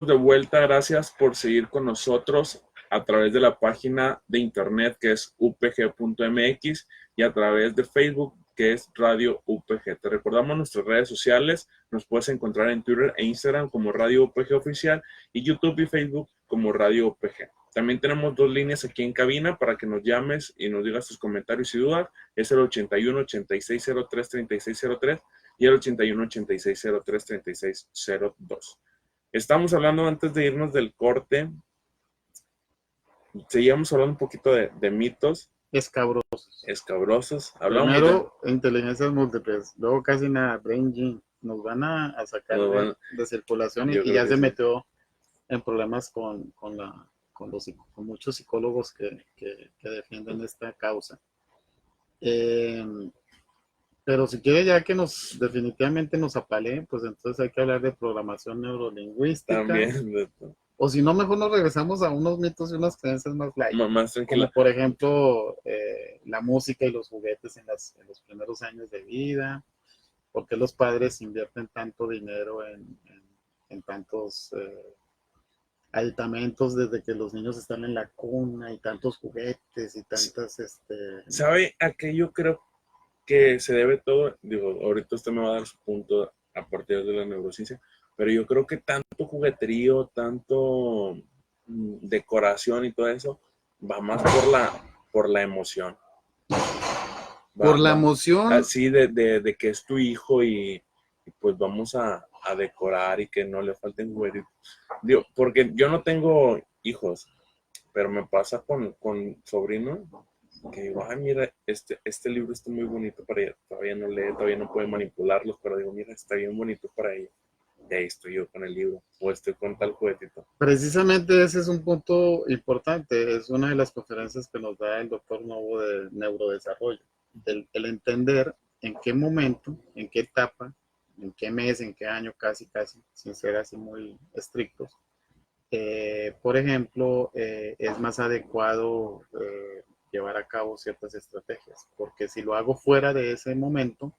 de vuelta, gracias por seguir con nosotros a través de la página de internet que es upg.mx y a través de Facebook que es Radio UPG. Te recordamos nuestras redes sociales, nos puedes encontrar en Twitter e Instagram como Radio UPG Oficial y YouTube y Facebook como Radio UPG. También tenemos dos líneas aquí en cabina para que nos llames y nos digas tus comentarios y dudas. Es el 81 8603 3603 y el 81 8603 3602. Estamos hablando antes de irnos del corte, seguíamos hablando un poquito de mitos Escabrosos. escabrosos. Primero, inteligencias múltiples, luego casi nada, brain gene. Nos van a sacar de circulación y ya se metió en problemas con muchos psicólogos que defienden esta causa. Pero si quiere ya que definitivamente nos apale, pues entonces hay que hablar de programación neurolingüística. También. O si no, mejor nos regresamos a unos mitos y unas creencias más light. Más tranquila. Como por ejemplo, la música y los juguetes en los primeros años de vida. ¿Por qué los padres invierten tanto dinero en tantos aditamentos desde que los niños están en la cuna y tantos juguetes y tantas... ¿Sabe a qué yo creo que se debe todo? Digo, ahorita usted me va a dar su punto a partir de la neurociencia, pero yo creo que tanto jugueterío, tanto decoración y todo eso, va más por la emoción. La emoción. Así de que es tu hijo y pues vamos a decorar y que no le falten juguetes. Digo, porque yo no tengo hijos, pero me pasa con sobrinos que digo, ay, mira, este libro está muy bonito para ella. Todavía no lee, todavía no puede manipularlos, pero digo, mira, está bien bonito para ella. Y ahí estoy yo con el libro, o estoy con tal juguetito. Precisamente ese es un punto importante. Es una de las conferencias que nos da el doctor Novo de neurodesarrollo. El entender en qué momento, en qué etapa, en qué mes, en qué año, casi, sin ser así muy estrictos. Por ejemplo, es más adecuado llevar a cabo ciertas estrategias, porque si lo hago fuera de ese momento,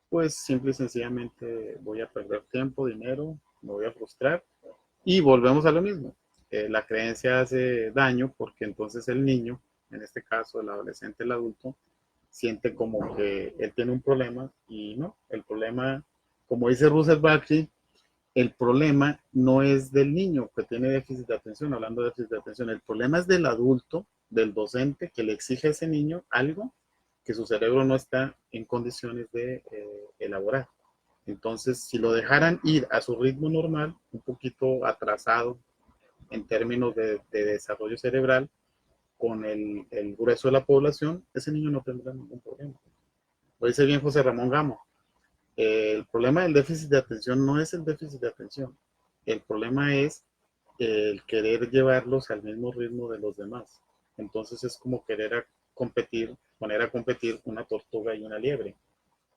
pues simple y sencillamente voy a perder tiempo, dinero, me voy a frustrar y volvemos a lo mismo. La creencia hace daño porque entonces el niño, en este caso el adolescente, el adulto, siente como que él tiene un problema y no, el problema, como dice Russell Barkley, el problema no es del niño que tiene déficit de atención, hablando de déficit de atención, el problema es del adulto, del docente que le exige a ese niño algo que su cerebro no está en condiciones de elaborar. Entonces, si lo dejaran ir a su ritmo normal, un poquito atrasado en términos de desarrollo cerebral, con el grueso de la población, ese niño no tendrá ningún problema. Lo dice bien José Ramón Gamo. El problema del déficit de atención no es el déficit de atención. El problema es el querer llevarlos al mismo ritmo de los demás. Entonces es como querer poner a competir una tortuga y una liebre.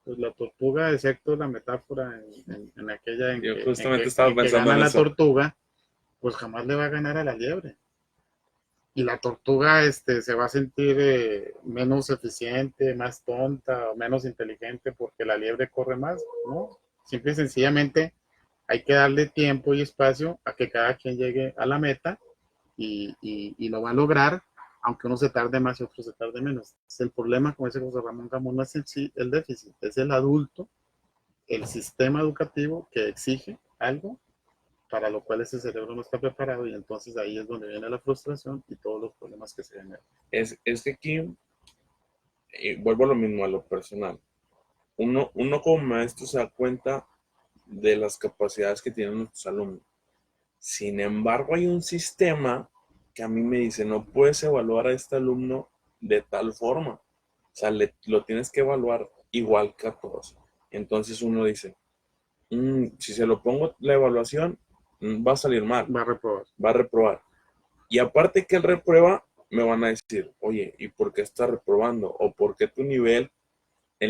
Pues la tortuga, excepto la metáfora en aquella en Yo que, justamente estaba que pensando gana en la eso. tortuga, pues jamás le va a ganar a la liebre. Y la tortuga se va a sentir menos eficiente, más tonta o menos inteligente porque la liebre corre más, ¿no? Simple y sencillamente hay que darle tiempo y espacio a que cada quien llegue a la meta y lo va a lograr, aunque uno se tarde más y otro se tarde menos. Es el problema, como dice José Ramón Gamón, no es el déficit, es el adulto, el sistema educativo que exige algo para lo cual ese cerebro no está preparado y entonces ahí es donde viene la frustración y todos los problemas que se generan. Es que aquí, vuelvo a lo mismo, a lo personal. Uno como maestro se da cuenta de las capacidades que tienen nuestros alumnos. Sin embargo, hay un sistema que a mí me dice, no puedes evaluar a este alumno de tal forma. O sea, lo tienes que evaluar igual que a todos. Entonces uno dice, si se lo pongo la evaluación, va a salir mal. Va a reprobar. Va a reprobar. Y aparte que él reprueba, me van a decir, oye, ¿y por qué está reprobando? ¿O por qué el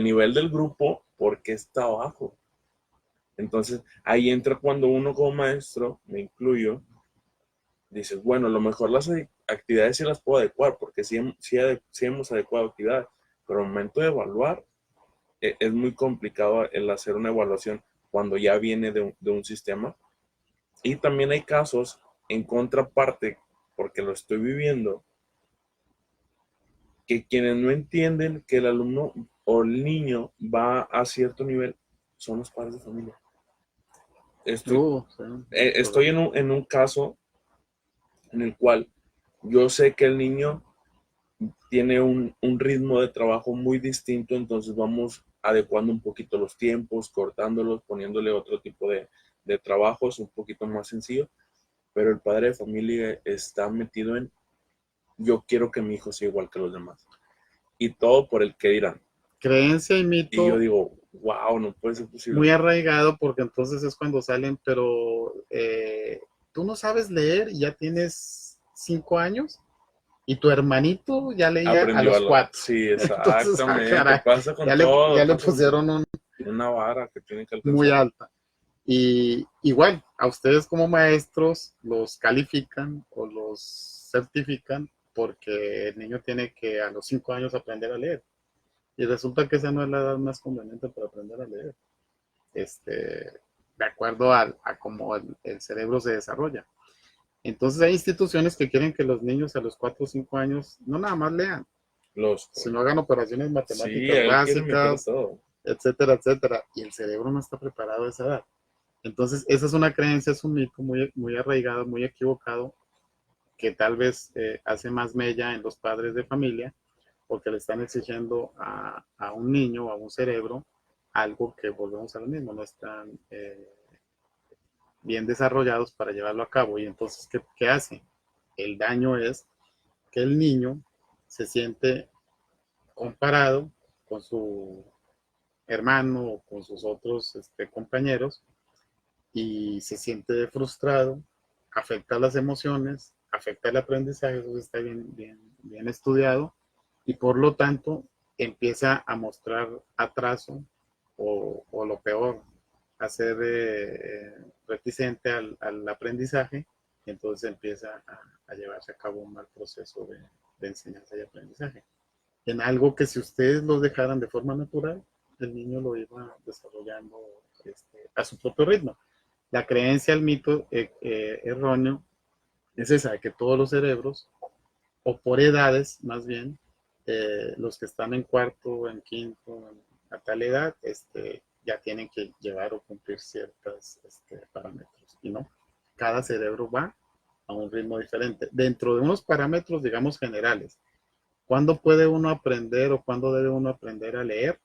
nivel del grupo, por qué está bajo? Entonces, ahí entra cuando uno como maestro, me incluyo, dices, bueno, a lo mejor las actividades sí las puedo adecuar, porque sí hemos adecuado actividades, pero al momento de evaluar, es muy complicado el hacer una evaluación cuando ya viene de un sistema. Y también hay casos en contraparte, porque lo estoy viviendo, que quienes no entienden que el alumno o el niño va a cierto nivel son los padres de familia. Estoy, Sí, estoy en un caso en el cual yo sé que el niño tiene un ritmo de trabajo muy distinto, entonces vamos adecuando un poquito los tiempos, cortándolos, poniéndole otro tipo de trabajos un poquito más sencillo, pero el padre de familia está metido en yo quiero que mi hijo sea igual que los demás. Y todo por el que dirán. creencia y Y yo mito digo, wow, no puede ser muy posible. arraigado porque entonces es cuando salen, pero tú no sabes leer y ya tienes 5 años y tu hermanito ya leía a Aprendió a los lo... 4. Sí, Entonces, exactamente. caray, Pasa con ya todo, le pasa pusieron una vara que tiene que muy alcanzar. alta. Y igual, a ustedes como maestros los califican o los certifican porque el niño tiene que a los 5 años aprender a leer. Y resulta que esa no es la edad más conveniente para aprender a leer, de acuerdo a cómo el cerebro se desarrolla. Entonces hay instituciones que quieren que los niños a los 4 o 5 años no nada más lean, Los... sino hagan operaciones Sí, matemáticas él quiere meter básicas, todo. etcétera, etcétera. Y el cerebro no está preparado a esa edad. Entonces, esa es una creencia, es un mito muy, muy arraigado, muy equivocado, que tal vez hace más mella en los padres de familia, porque le están exigiendo a un niño o a un cerebro algo que volvemos a lo mismo, no están bien desarrollados para llevarlo a cabo. Y entonces, ¿qué hace? El daño es que el niño se siente comparado con su hermano o con sus otros compañeros y se siente frustrado, afecta las emociones, afecta el aprendizaje, eso está bien estudiado, y por lo tanto empieza a mostrar atraso o lo peor, a ser reticente al aprendizaje, y entonces empieza a llevarse a cabo un mal proceso de enseñanza y aprendizaje. En algo que si ustedes lo dejaran de forma natural, el niño lo iba desarrollando a su propio ritmo. La creencia, el mito erróneo es esa, que todos los cerebros, o por edades más bien, los que están en cuarto, en quinto, a tal edad, ya tienen que llevar o cumplir ciertos parámetros. Y no, cada cerebro va a un ritmo diferente. Dentro de unos parámetros, digamos, generales. ¿Cuándo puede uno aprender o cuándo debe uno aprender a leer?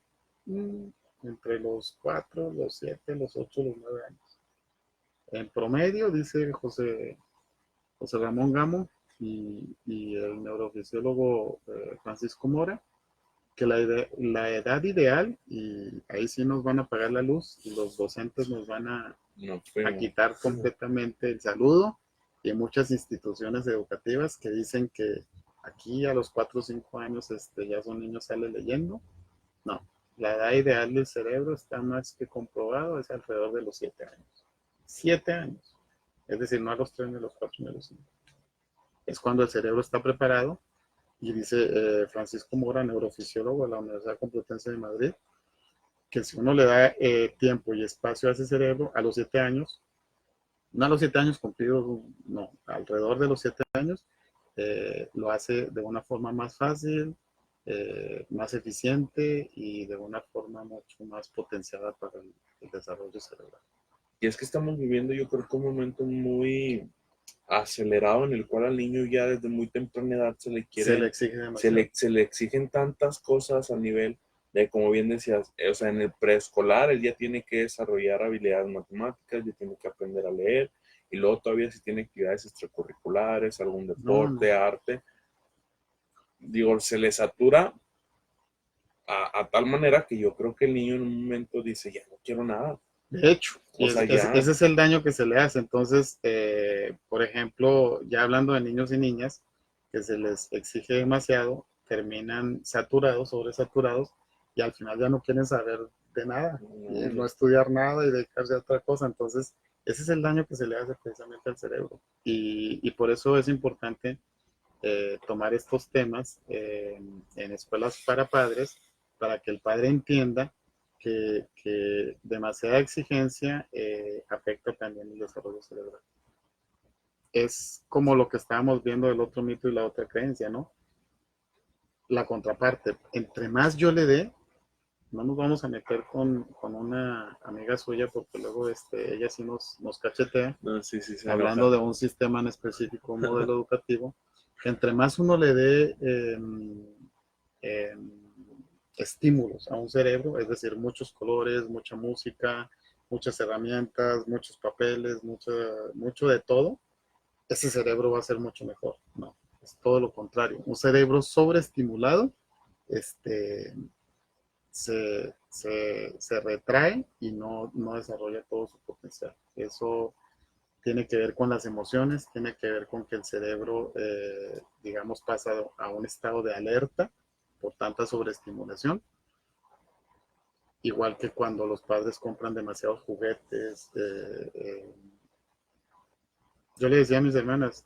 Entre los 4, los 7, los 8, los 9 años. En promedio, dice José Ramón Gamo y el neurofisiólogo Francisco Mora, que la edad ideal, y ahí sí nos van a apagar la luz y los docentes nos van No, a primo. quitar completamente el saludo, y hay muchas instituciones educativas que dicen que aquí a los 4 o 5 años ya son niños sale leyendo. No, la edad ideal del cerebro está más que comprobado, es alrededor de los 7 años. 7 años. Es decir, no a los 3 ni a los 4 ni a los 5. Es cuando el cerebro está preparado, y dice Francisco Mora, neurofisiólogo de la Universidad Complutense de Madrid, que si uno le da tiempo y espacio a ese cerebro, a los 7 años, no a los 7 años cumplidos, no, alrededor de los 7 años, lo hace de una forma más fácil, más eficiente y de una forma mucho más potenciada para el desarrollo cerebral. Y es que estamos viviendo, yo creo que un momento muy acelerado en el cual al niño ya desde muy temprana edad se le Se le quiere, exige demasiado. se le exigen tantas cosas a nivel de, como bien decías, o sea, en el preescolar él ya tiene que desarrollar habilidades matemáticas, ya tiene que aprender a leer, y luego todavía si tiene actividades extracurriculares, algún No, no. deporte, arte, digo, se le satura a tal manera que yo creo que el niño en un momento dice, ya no quiero nada, De hecho, y o sea, ya, ese es el daño que se le hace. Entonces, por ejemplo, ya hablando de niños y niñas, que se les exige demasiado, terminan saturados, sobresaturados, y al final ya no quieren saber de nada, y no, no estudiar nada y dedicarse a otra cosa. Entonces, ese es el daño que se le hace precisamente al cerebro. Y por eso es importante tomar estos temas en escuelas para padres, para que el padre entienda que demasiada exigencia afecta también el desarrollo cerebral. Es como lo que estábamos viendo del otro mito y la otra creencia, ¿no? La contraparte, entre más yo le dé, no nos vamos a meter con una amiga suya porque luego ella sí nos cachetea, No, sí, sí, se hablando enoja. de un sistema en específico, un modelo educativo, que entre más uno le dé estímulos a un cerebro, es decir, muchos colores, mucha música, muchas herramientas, muchos papeles, mucho de todo, ese cerebro va a ser mucho mejor. No, es todo lo contrario. Un cerebro sobreestimulado se retrae y no desarrolla todo su potencial. Eso tiene que ver con las emociones, tiene que ver con que el cerebro, digamos, pasa a un estado de alerta por tanta sobreestimulación. Igual que cuando los padres compran demasiados juguetes. Yo le decía a mis hermanas,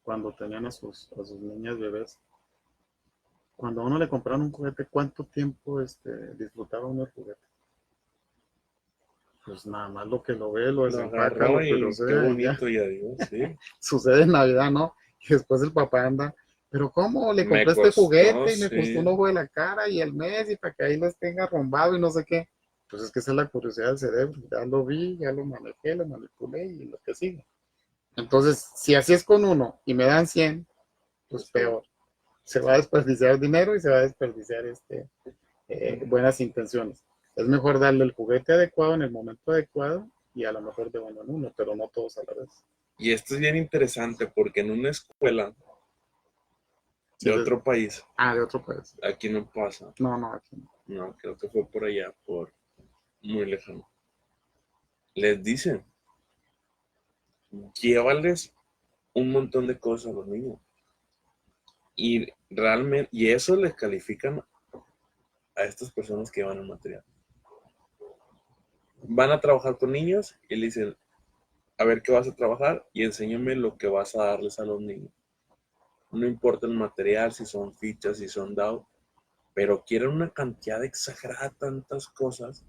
cuando tenían a sus niñas bebés, cuando a uno le compraron un juguete, ¿cuánto tiempo disfrutaba uno el juguete? Pues nada más lo que lo ve, lo Lo desempaca, agarró lo y qué pelosea y ya. bonito, y adiós, sí. Sucede en Navidad, ¿no? Y después el papá anda, pero ¿cómo? Le Me compré este costó, juguete y me costó sí. un ojo de la cara y el mes y para que ahí los tenga arrombado y no sé qué. Pues es que esa es la curiosidad del cerebro. Ya lo vi, ya lo manejé, lo manipulé y lo que sigue. Entonces, si así es con uno y me dan 100, pues Pues peor. peor. Se va a desperdiciar dinero y se va a desperdiciar buenas intenciones. Es mejor darle el juguete adecuado en el momento adecuado y a lo mejor de uno en uno, pero no todos a la vez. Y esto es bien interesante porque en una escuela de Sí, otro país, de otro país. aquí no pasa. No, no, aquí no. No, creo que fue por allá, por muy lejano. Les dicen, llévales un montón de cosas a los niños. Y realmente, y eso les califican a estas personas que llevan el material. Van a trabajar con niños y le dicen, a ver qué vas a trabajar y enséñame lo que vas a darles a los niños. No importa el material, si son fichas, si son dados, pero quieren una cantidad exagerada, tantas cosas,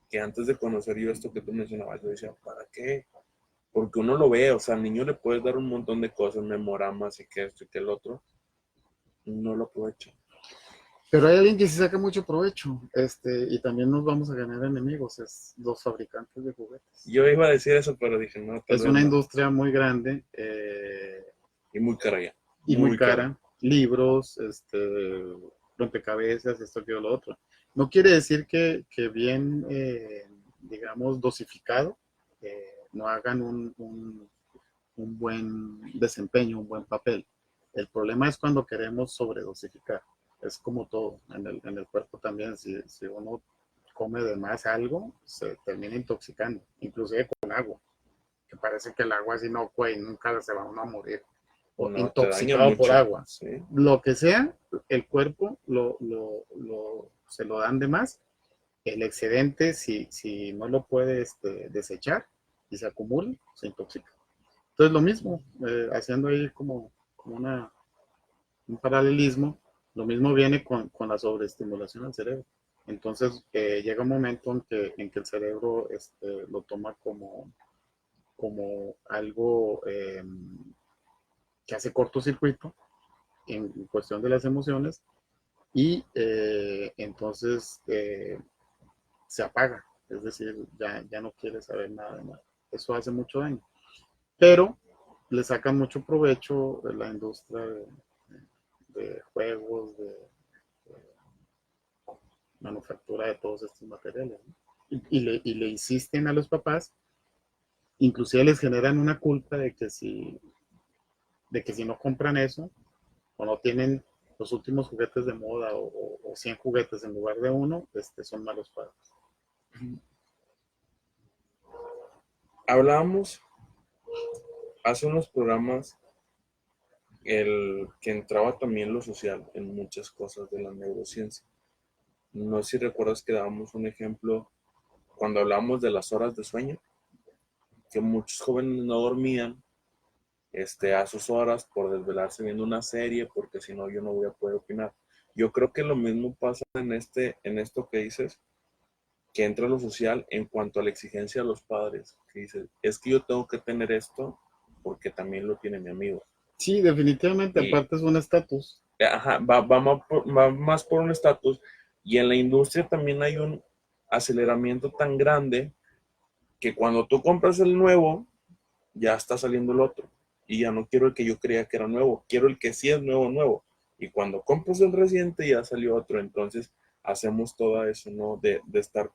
que antes de conocer yo esto que tú mencionabas, yo decía, ¿para qué? Porque uno lo ve, o sea, al niño le puedes dar un montón de cosas, memoramas y que esto y que el otro, no lo aprovecha. Pero hay alguien que sí saca mucho provecho, y también nos vamos a ganar enemigos, es los fabricantes de juguetes. Yo iba a decir eso, pero dije, no, tal Es vez una no. industria muy grande Y muy cara ya, y muy muy cara. cara. Libros, rompecabezas, esto, aquello, lo otro. No quiere decir que bien, digamos, dosificado, no hagan un buen desempeño, un buen papel. El problema es cuando queremos sobredosificar. Es como todo, en el cuerpo también, si uno come de más algo, se termina intoxicando, inclusive con agua, que parece que el agua es inocua y nunca se va uno a morir, o No, te daña intoxicado por mucho, agua. sí. Lo que sea, el cuerpo se lo dan de más. El excedente, si no lo puede desechar y se acumula, se intoxica. Entonces lo mismo, haciendo ahí como un paralelismo, lo mismo viene con la sobreestimulación al cerebro. Entonces llega un momento en que el cerebro lo toma como algo que hace cortocircuito en cuestión de las emociones y entonces se apaga, es decir, ya no quiere saber nada de nada. Eso hace mucho daño. Pero le sacan mucho provecho la industria de juegos, de manufactura de todos estos materiales, ¿no? Y le insisten a los papás, inclusive les generan una culpa de que si no compran eso o no tienen los últimos juguetes de moda o 100 juguetes en lugar de uno, son malos padres. Hablábamos hace unos programas el que entraba también lo social en muchas cosas de la neurociencia. No sé si recuerdas que dábamos un ejemplo cuando hablábamos de las horas de sueño, que muchos jóvenes no dormían a sus horas por desvelarse viendo una serie, porque si no yo no voy a poder opinar. Yo creo que lo mismo pasa en esto que dices, que entra lo social en cuanto a la exigencia de los padres, que dice, es que yo tengo que tener esto porque también lo tiene mi amigo. Sí, definitivamente, Y, aparte es un estatus. ajá, va más por un estatus, y en la industria también hay un aceleramiento tan grande que cuando tú compras el nuevo, ya está saliendo el otro. Y ya no quiero el que yo creía que era nuevo, quiero el que sí es nuevo, nuevo. Y cuando compras el reciente, ya salió otro. Entonces, hacemos todo eso, ¿no? De estar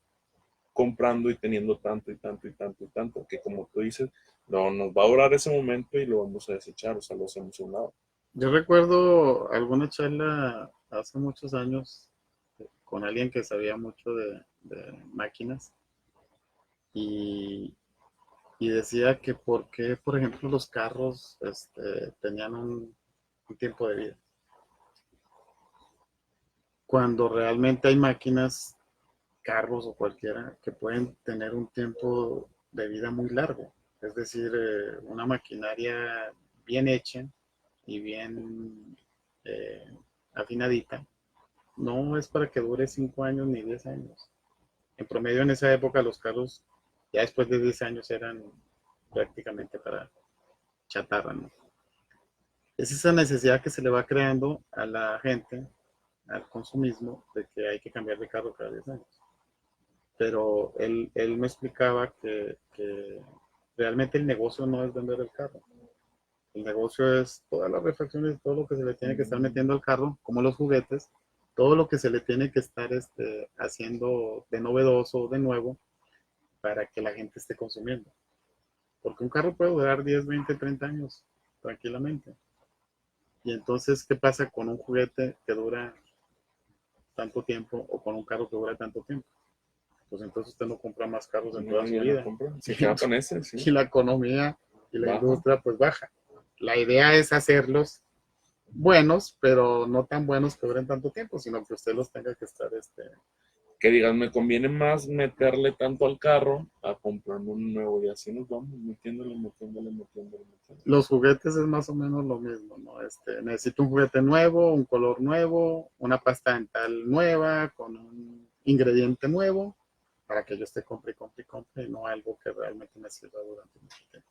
comprando y teniendo tanto y tanto y tanto y tanto, que como tú dices, no nos va a durar ese momento y lo vamos a desechar, o sea, lo hacemos a un lado. Yo recuerdo alguna charla hace muchos años con alguien que sabía mucho de máquinas y, y decía que por qué, por ejemplo, los carros tenían un tiempo de vida, cuando realmente hay máquinas, carros o cualquiera, que pueden tener un tiempo de vida muy largo. Es decir, una maquinaria bien hecha y bien eh, afinadita, no es para que dure 5 años ni 10 años. En promedio en esa época los carros ya después de 10 años eran prácticamente para chatarra, ¿no? Es esa necesidad que se le va creando a la gente, al consumismo, de que hay que cambiar de carro cada 10 años. Pero él me explicaba que realmente el negocio no es vender el carro. El negocio es todas las refacciones, todo lo que se le tiene que estar metiendo al carro, como los juguetes, todo lo que se le tiene que estar haciendo de novedoso, de nuevo, para que la gente esté consumiendo. Porque un carro puede durar 10, 20, 30 años tranquilamente. Y entonces, ¿qué pasa con un juguete que dura tanto tiempo o con un carro que dura tanto tiempo? Pues entonces usted no compra más carros en toda No, su ya no vida. compro, se queda con ese, sí, Y la economía y la baja. industria pues baja. La idea es hacerlos buenos, pero no tan buenos que duren tanto tiempo, sino que usted los tenga que estar Que digas, me conviene más meterle tanto al carro a comprarme un nuevo, y así nos vamos metiéndole, metiéndole, metiéndole, metiéndole. los juguetes es más o menos lo mismo, ¿no? Necesito un juguete nuevo, un color nuevo, una pasta dental nueva, con un ingrediente nuevo, para que yo esté compre, compre, compre, y no algo que realmente me sirva durante mucho tiempo.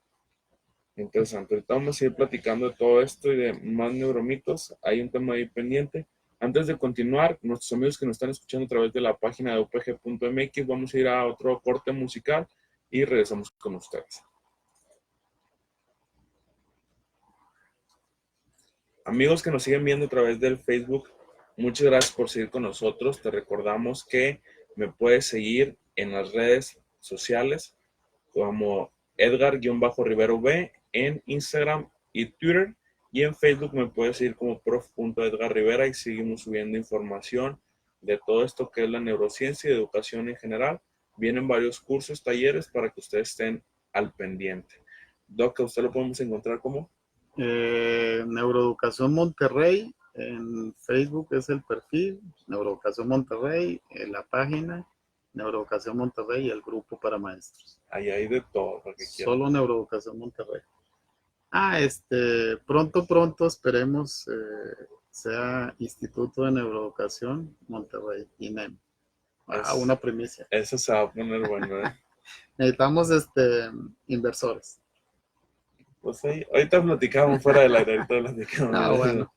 Interesante. Ahorita vamos a ir platicando de todo esto y de más neuromitos. Hay un tema ahí pendiente. Antes de continuar, nuestros amigos que nos están escuchando a través de la página de upg.mx, vamos a ir a otro corte musical y regresamos con ustedes. Amigos que nos siguen viendo a través del Facebook, muchas gracias por seguir con nosotros. Te recordamos que me puedes seguir en las redes sociales como Edgar-Rivero V en Instagram y Twitter, y en Facebook me puedes seguir como prof.edgarrivera, y seguimos subiendo información de todo esto que es la neurociencia y educación en general. Vienen varios cursos, talleres para que ustedes estén al pendiente. Doc, ¿a usted lo podemos encontrar como? Neuroeducación Monterrey, en Facebook es el perfil, Neuroeducación Monterrey, en la página, Neuroeducación Monterrey y el grupo para maestros. Ahí hay de todo lo que quieran. Solo Neuroeducación Monterrey. Pronto, pronto, esperemos, sea Instituto de Neuroeducación Monterrey, INEM. Es, Una primicia. eso se va a poner bueno, ¿eh? Necesitamos, inversores. Pues ahí, ahorita platicamos fuera del aire, ahorita platicamos de eso. Bueno,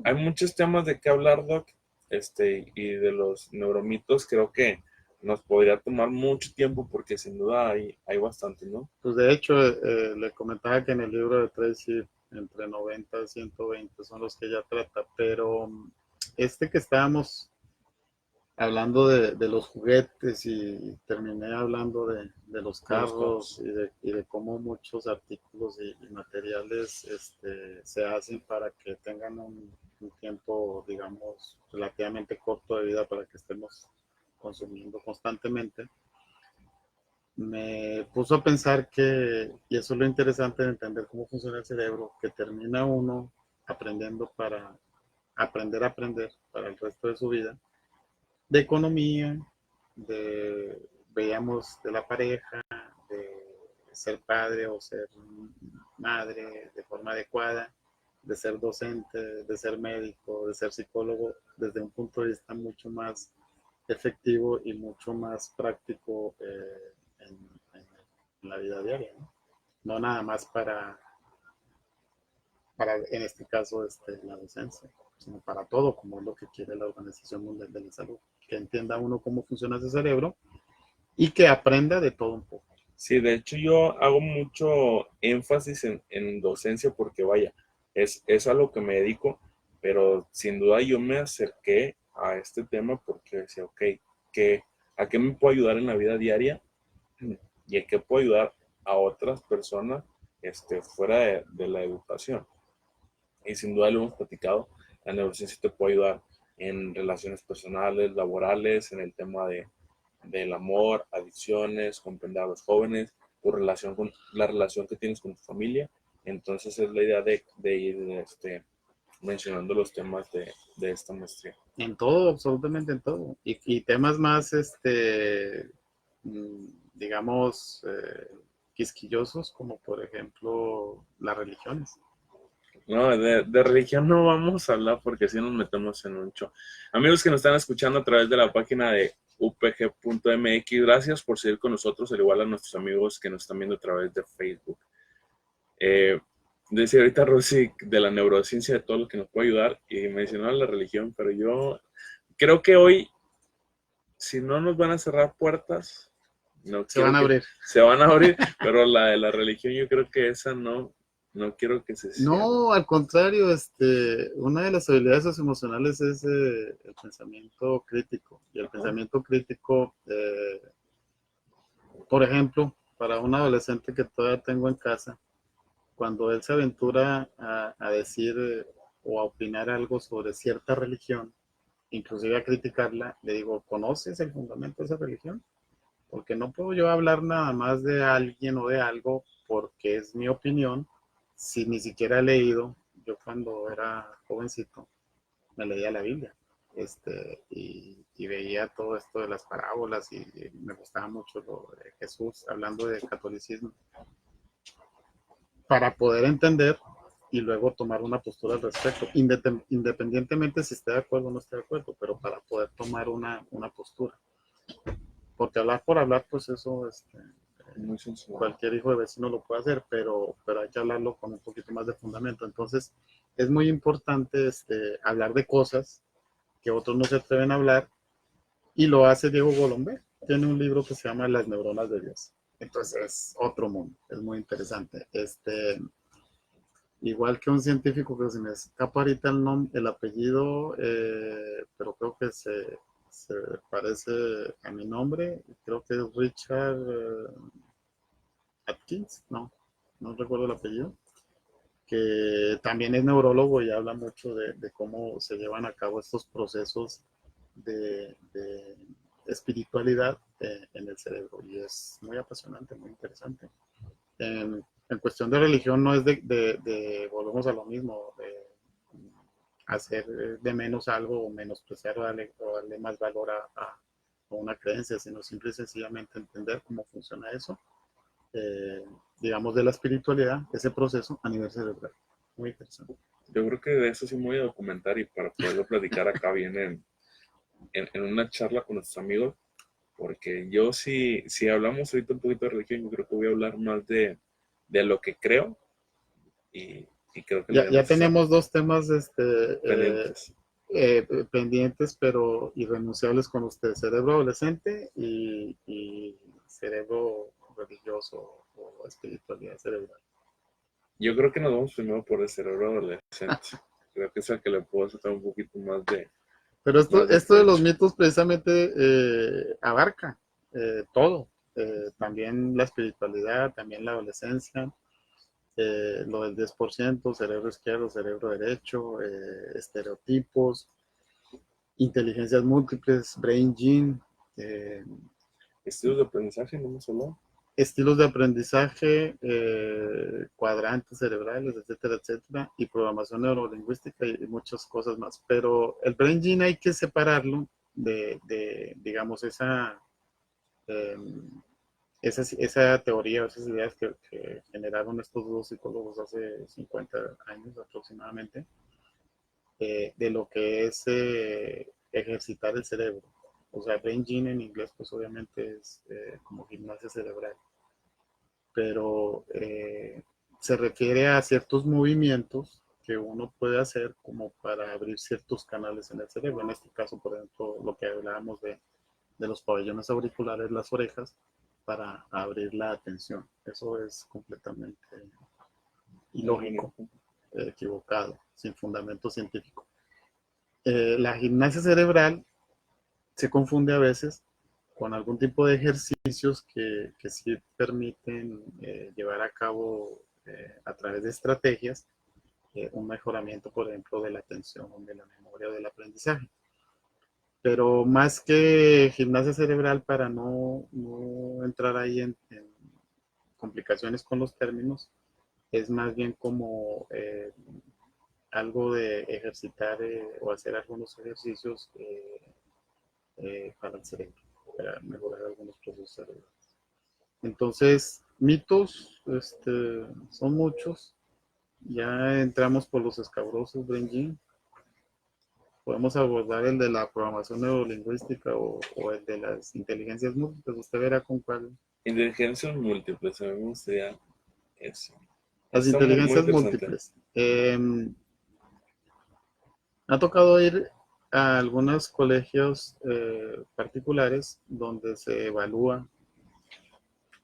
Hay muchos temas de qué hablar, Doc, y de los neuromitos creo que nos podría tomar mucho tiempo porque sin duda hay bastante, ¿no? pues de hecho, le comentaba que en el libro de Tracy, entre 90 y 120 son los que ella trata, pero que estábamos hablando de los juguetes y terminé hablando de los De los carros carros. y de cómo muchos artículos y materiales se hacen para que tengan un tiempo, digamos, relativamente corto de vida para que estemos consumiendo constantemente. Me puso a pensar y eso es lo interesante de entender cómo funciona el cerebro, que termina uno aprendiendo para aprender a aprender para el resto de su vida, de economía, veíamos, de la pareja, de ser padre o ser madre de forma adecuada, de ser docente, de ser médico, de ser psicólogo, desde un punto de vista mucho más efectivo y mucho más práctico en la vida diaria, ¿no? No nada más para en este caso, la docencia, sino para todo, como es lo que quiere la Organización Mundial de la Salud, que entienda uno cómo funciona ese cerebro y que aprenda de todo un poco. Sí, de hecho yo hago mucho énfasis en docencia porque vaya, es a lo que me dedico, pero sin duda yo me acerqué a este tema porque decía, ok, ¿a qué me puedo ayudar en la vida diaria? ¿Y a qué puedo ayudar a otras personas fuera de la educación? Y sin duda lo hemos platicado, la neurociencia te puede ayudar en relaciones personales, laborales, en el tema del amor, adicciones, comprender a los jóvenes, tu relación con la relación que tienes con tu familia. Entonces es la idea de ir mencionando los temas de esta maestría. En todo, absolutamente en todo. Y temas más, digamos, quisquillosos, como por ejemplo las religiones. No, de religión no vamos a hablar porque si nos metemos en un show. Amigos que nos están escuchando a través de la página de upg.mx, gracias por seguir con nosotros, al igual a nuestros amigos que nos están viendo a través de Facebook. Decía ahorita Rosy de la neurociencia, de todo lo que nos puede ayudar, y mencionaba la religión, pero yo creo que hoy, si no nos van a cerrar puertas, no Se van quiero a que abrir. se van a abrir, pero la de la religión yo creo que esa no quiero que se cierre. No, al contrario, una de las habilidades socioemocionales es el pensamiento crítico. Y el pensamiento crítico, por ejemplo, para un adolescente que todavía tengo en casa, cuando él se aventura a decir o a opinar algo sobre cierta religión, inclusive a criticarla, le digo, ¿conoces el fundamento de esa religión? Porque no puedo yo hablar nada más de alguien o de algo porque es mi opinión, si ni siquiera he leído. Yo cuando era jovencito me leía la Biblia, y veía todo esto de las parábolas y me gustaba mucho lo de Jesús hablando de catolicismo para poder entender y luego tomar una postura al respecto, independientemente si esté de acuerdo o no esté de acuerdo, pero para poder tomar una postura. Porque hablar por hablar, pues eso, Muy sensual. cualquier hijo de vecino lo puede hacer, pero hay que hablarlo con un poquito más de fundamento. Entonces, es muy importante hablar de cosas que otros no se atreven a hablar, y lo hace Diego Golombé. Tiene un libro que se llama Las neuronas de Dios. Entonces, es otro mundo, es muy interesante. Igual que un científico que se me escapa ahorita el apellido, pero creo que se parece a mi nombre, creo que es Richard Atkins, no recuerdo el apellido, que también es neurólogo y habla mucho de cómo se llevan a cabo estos procesos de espiritualidad en el cerebro, y es muy apasionante, muy interesante. En cuestión de religión no es volvemos a lo mismo, hacer de menos algo o menospreciar o darle más valor a una creencia, sino simple y sencillamente entender cómo funciona eso, eh, digamos, de la espiritualidad, ese proceso a nivel cerebral. Muy interesante. Yo creo que de eso sí me voy a documentar y para poderlo platicar acá bien en una charla con nuestros amigos, porque yo si hablamos ahorita un poquito de religión, yo creo que voy a hablar más de lo que creo y, y creo que le Ya debemos estar tenemos dos temas pendientes. pendientes, pero irrenunciables con usted: cerebro adolescente y cerebro religioso o espiritualidad cerebral. Yo creo que nos vamos primero por el cerebro adolescente. Creo que es el que le puedo sacar un poquito Pero más de esto de los provecho. mitos precisamente abarca todo. También la espiritualidad, también la adolescencia, lo del 10%, cerebro izquierdo, cerebro derecho, estereotipos, inteligencias múltiples, brain gene, eh, Estilos de aprendizaje, no hemos hablado. estilos de aprendizaje, cuadrantes cerebrales, etcétera, etcétera, y programación neurolingüística y muchas cosas más. Pero el brain gene hay que separarlo digamos, eh, esa teoría, esas ideas que generaron estos dos psicólogos hace 50 años aproximadamente, de lo que es ejercitar el cerebro. O sea, Brain Gym en inglés, pues obviamente es como gimnasia cerebral, pero se refiere a ciertos movimientos que uno puede hacer como para abrir ciertos canales en el cerebro. En este caso, por ejemplo, lo que hablábamos de los pabellones auriculares, las orejas, para abrir la atención. Eso es completamente ilógico, equivocado, sin fundamento científico. La gimnasia cerebral se confunde a veces con algún tipo de ejercicios que sí permiten llevar a cabo a través de estrategias un mejoramiento, por ejemplo, de la atención, de la memoria o del aprendizaje. Pero más que gimnasia cerebral, para no entrar ahí en complicaciones con los términos, es más bien como algo de ejercitar o hacer algunos ejercicios para el cerebro, para mejorar algunos procesos cerebrales. Entonces, mitos son muchos. Ya entramos por los escabrosos, Benji. Podemos abordar el de la programación neurolingüística o el de las inteligencias múltiples. Usted verá con cuál. Inteligencias múltiples, a mí me gustaría eso. Las Está muy, muy inteligencias interesante. múltiples. Me ha tocado ir a algunos colegios particulares donde se evalúa,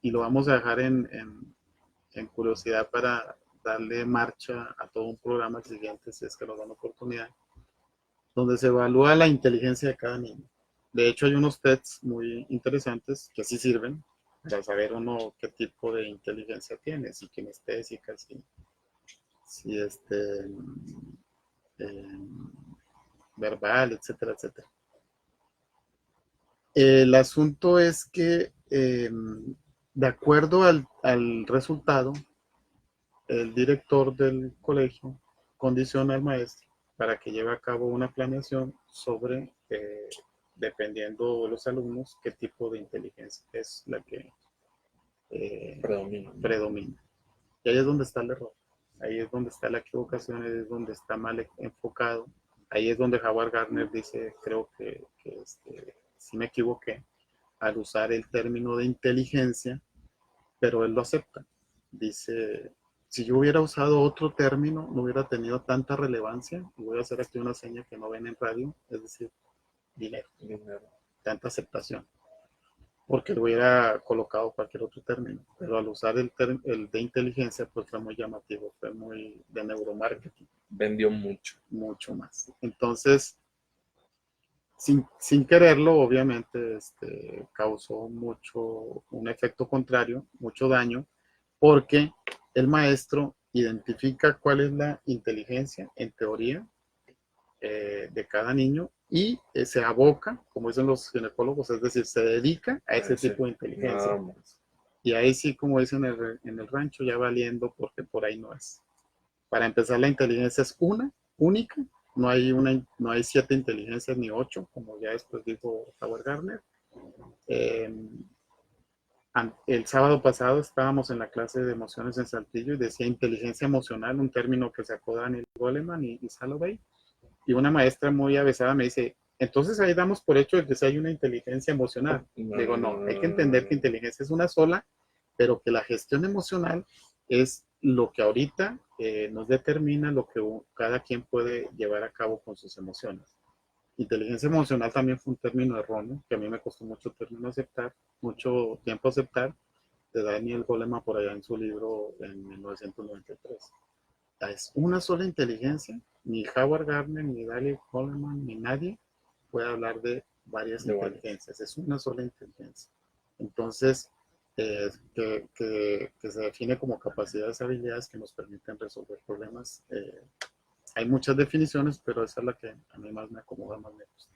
y lo vamos a dejar en curiosidad para darle marcha a todo un programa siguiente, si es que nos dan oportunidad, donde se evalúa la inteligencia de cada niño. De hecho, hay unos tests muy interesantes que sí sirven para saber uno qué tipo de inteligencia tiene, si kinestésica, si eh, verbal, etcétera, etcétera. El asunto es que, de acuerdo al resultado, el director del colegio condiciona al maestro para que lleve a cabo una planeación sobre, dependiendo de los alumnos, qué tipo de inteligencia es la que predomina. Y ahí es donde está el error, ahí es donde está la equivocación, ahí es donde está mal enfocado, ahí es donde Howard Gardner dice, creo que sí me equivoqué al usar el término de inteligencia, pero él lo acepta. Dice, si yo hubiera usado otro término, no hubiera tenido tanta relevancia. Y voy a hacer aquí una seña que no ven en radio, es decir, dinero, tanta aceptación, porque le hubiera colocado cualquier otro término. Pero al usar el de inteligencia, pues fue muy llamativo, fue muy de neuromarketing. Vendió mucho. Mucho más. Entonces, sin quererlo, obviamente, causó un efecto contrario, mucho daño, porque el maestro identifica cuál es la inteligencia, en teoría, de cada niño y se aboca, como dicen los ginecólogos, es decir, se dedica a ese tipo de inteligencia. Y ahí sí, como dicen en el rancho, ya valiendo, porque por ahí no es. Para empezar, la inteligencia es única. No hay 7 inteligencias ni 8, como ya después dijo Howard Gardner. El sábado pasado estábamos en la clase de emociones en Saltillo y decía inteligencia emocional, un término que sacó Daniel Goleman y Salovey. Y una maestra muy avesada me dice, entonces ahí damos por hecho de que si hay una inteligencia emocional. Digo, no, hay que entender que inteligencia es una sola, pero que la gestión emocional es lo que ahorita nos determina lo que cada quien puede llevar a cabo con sus emociones. Inteligencia emocional también fue un término erróneo, que a mí me costó mucho tiempo aceptar, de Daniel Goleman por allá en su libro en 1993. Es una sola inteligencia, ni Howard Gardner, ni Daniel Goleman, ni nadie puede hablar de varias inteligencias, es una sola inteligencia. Entonces, que se define como capacidades, habilidades que nos permiten resolver problemas. Hay muchas definiciones, pero esa es la que a mí más me acomoda, más me gusta.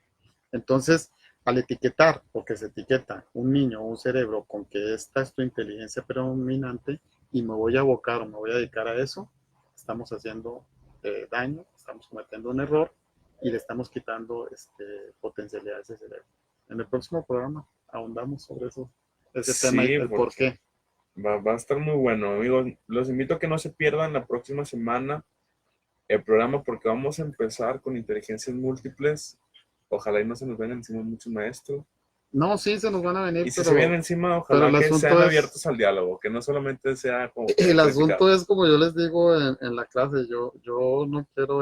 Entonces, al etiquetar, porque se etiqueta un niño o un cerebro con que esta es tu inteligencia predominante y me voy a abocar o me voy a dedicar a eso, estamos haciendo daño, estamos cometiendo un error y le estamos quitando potencialidad a ese cerebro. En el próximo programa ahondamos sobre ese tema y el por qué. Va a estar muy bueno, amigos. Los invito a que no se pierdan la próxima semana el programa porque vamos a empezar con inteligencias múltiples Ojalá y no se nos vengan encima muchos maestros. No, sí, se nos van a venir, Y si se vienen encima, ojalá el que asunto sean es, abiertos al diálogo, que no solamente sea como que el criticar. asunto es como yo les digo en la clase, yo no quiero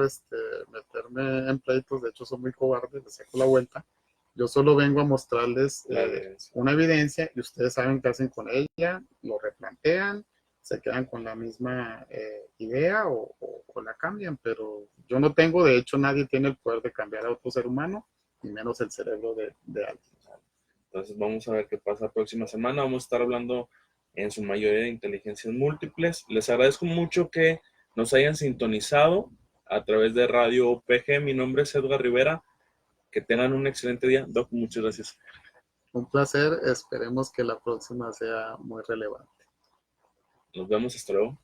meterme en pleitos, de hecho soy muy cobarde, les saco la vuelta. Yo solo vengo a mostrarles La evidencia. una evidencia y ustedes saben qué hacen con ella, lo replantean, se quedan con la misma idea o la cambian, pero yo no tengo, de hecho nadie tiene el poder de cambiar a otro ser humano, ni menos el cerebro de alguien. Entonces vamos a ver qué pasa la próxima semana. Vamos a estar hablando en su mayoría de inteligencias múltiples. Les agradezco mucho que nos hayan sintonizado a través de Radio UPG. Mi nombre es Edgar Rivera. Que tengan un excelente día. Doc, muchas gracias. Un placer, esperemos que la próxima sea muy relevante. Nos vemos, hasta luego.